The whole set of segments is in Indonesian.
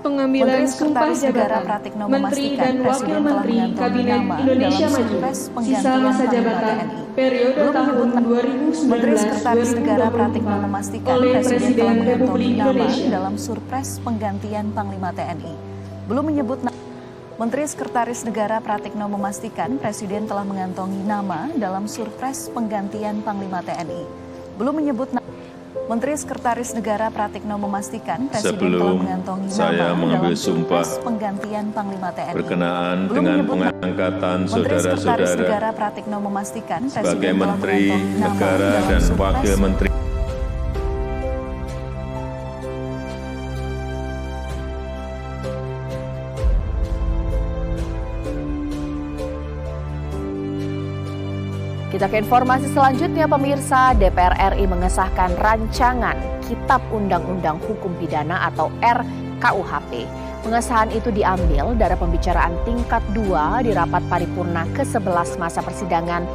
Pengambilan sumpah jabatan Menteri dan Wakil Menteri Kabinet Indonesia Maju sisa masa jabatan periode tahun 2019-2020 oleh Presiden Republik Indonesia dalam Surpres Penggantian Panglima TNI. Belum menyebut Menteri Sekretaris Negara Pratikno memastikan Presiden telah mengantongi nama dalam Surpres Penggantian Panglima TNI. Belum menyebut Menteri Sekretaris Negara Pratikno memastikan Presiden telah mengantongi nama dalam Surpres Penggantian Panglima TNI. Berkenaan dengan pengangkatan saudara-saudara Negara Pratikno memastikan sebagai Menteri Negara dan Wakil Menteri. Kita ke informasi selanjutnya, pemirsa. DPR RI mengesahkan rancangan Kitab Undang-Undang Hukum Pidana atau RKUHP. Pengesahan itu diambil dari pembicaraan tingkat 2 di rapat paripurna ke-11 masa persidangan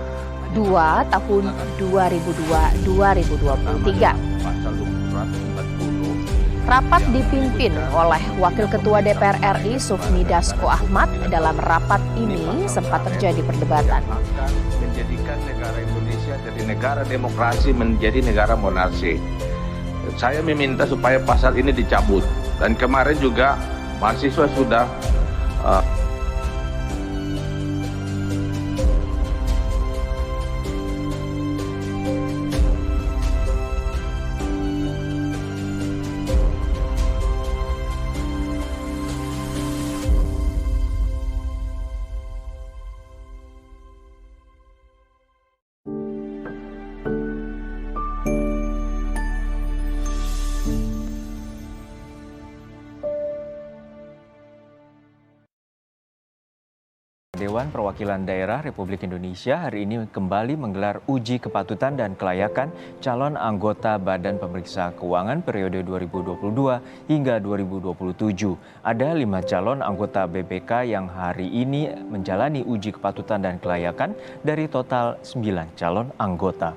2 tahun 2002-2023. Rapat dipimpin oleh Wakil Ketua DPR RI Sufmi Dasko Ahmad. Dalam rapat ini sempat terjadi perdebatan. Menjadikan negara Indonesia dari negara demokrasi menjadi negara monarki. Saya meminta supaya pasal ini dicabut, dan kemarin juga mahasiswa sudah Dewan Perwakilan Daerah Republik Indonesia hari ini kembali menggelar uji kepatutan dan kelayakan calon anggota Badan Pemeriksa Keuangan periode 2022 hingga 2027. Ada 5 calon anggota BPK yang hari ini menjalani uji kepatutan dan kelayakan dari total 9 calon anggota.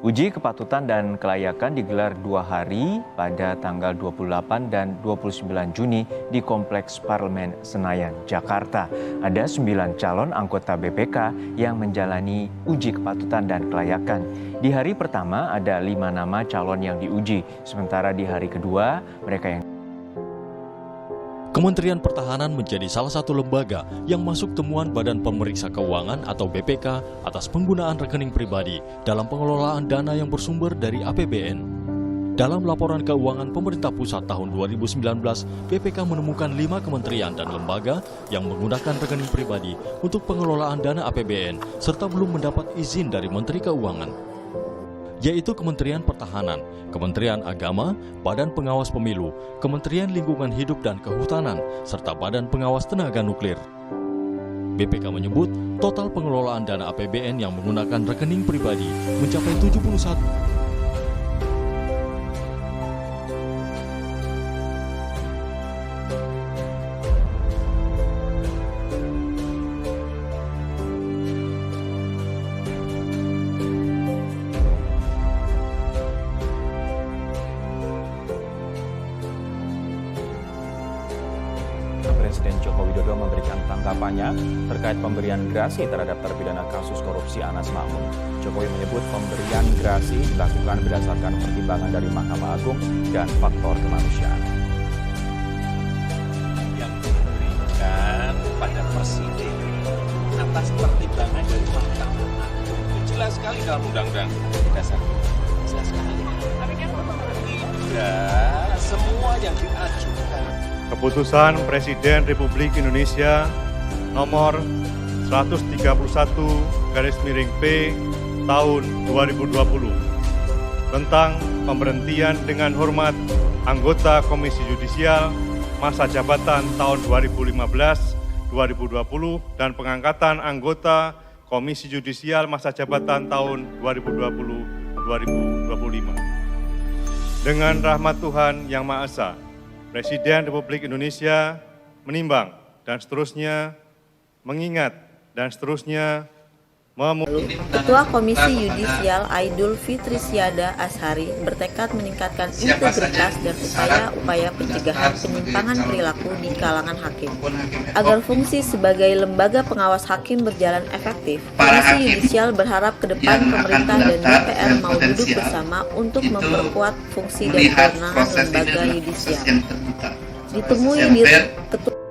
Uji kepatutan dan kelayakan digelar 2 hari pada tanggal 28 dan 29 Juni di Kompleks Parlemen Senayan, Jakarta. Ada 9 calon anggota BPK yang menjalani uji kepatutan dan kelayakan. Di hari pertama ada 5 nama calon yang diuji, sementara di hari kedua mereka yang Kementerian Pertahanan menjadi salah satu lembaga yang masuk temuan Badan Pemeriksa Keuangan atau BPK atas penggunaan rekening pribadi dalam pengelolaan dana yang bersumber dari APBN. Dalam laporan keuangan pemerintah pusat tahun 2019, BPK menemukan 5 kementerian dan lembaga yang menggunakan rekening pribadi untuk pengelolaan dana APBN serta belum mendapat izin dari Menteri Keuangan, yaitu Kementerian Pertahanan, Kementerian Agama, Badan Pengawas Pemilu, Kementerian Lingkungan Hidup dan Kehutanan, serta Badan Pengawas Tenaga Nuklir. BPK menyebut total pengelolaan dana APBN yang menggunakan rekening pribadi mencapai 71. Presiden Joko Widodo memberikan tanggapannya terkait pemberian grasi terhadap terpidana kasus korupsi Anas Makmun. Jokowi menyebut pemberian grasi dilakukan berdasarkan pertimbangan dari Mahkamah Agung dan faktor kemanusiaan. Yang diberikan pada Presiden atas pertimbangan dari Mahkamah Agung itu jelas sekali dalam Undang-Undang Dasar. Jelas sekali. Tapi kan tidak semua yang diajukan. Keputusan Presiden Republik Indonesia nomor 131/P tahun 2020 tentang pemberhentian dengan hormat anggota Komisi Yudisial masa jabatan tahun 2015-2020 dan pengangkatan anggota Komisi Yudisial masa jabatan tahun 2020-2025. Dengan rahmat Tuhan Yang Maha Esa, Presiden Republik Indonesia menimbang dan seterusnya mengingat dan seterusnya Ketua Komisi Yudisial Aidul Fitrisiada Ashari bertekad meningkatkan integritas dan upaya pencegahan penyimpangan perilaku di kalangan hakim. Agar fungsi sebagai lembaga pengawas hakim berjalan efektif, Komisi Yudisial berharap ke depan pemerintah dan DPR mau duduk bersama untuk memperkuat fungsi dan kewenangan lembaga yudisial. Ditemui di Ketua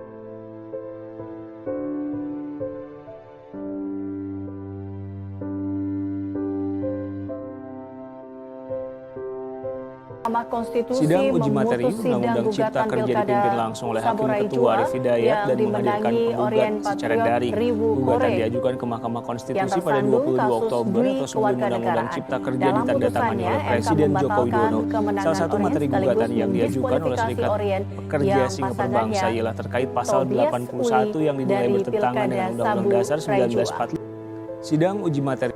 Mahkamah Konstitusi Sidang uji materi memutus Undang-Undang Cipta Kerja dipimpin langsung oleh Hakim Ketua Arif Hidayat dan menghadirkan penggugat secara daring. Gugatan diajukan ke Mahkamah Konstitusi pada 22 Oktober atas Undang-Undang Cipta Kerja ditandatangani oleh Presiden Joko Widodo. Salah satu materi gugatan yang diajukan oleh Serikat Pekerja Singapura Bangsa ialah terkait pasal 81 yang dinilai bertentangan dengan Undang-Undang Dasar 1945. Sidang uji materi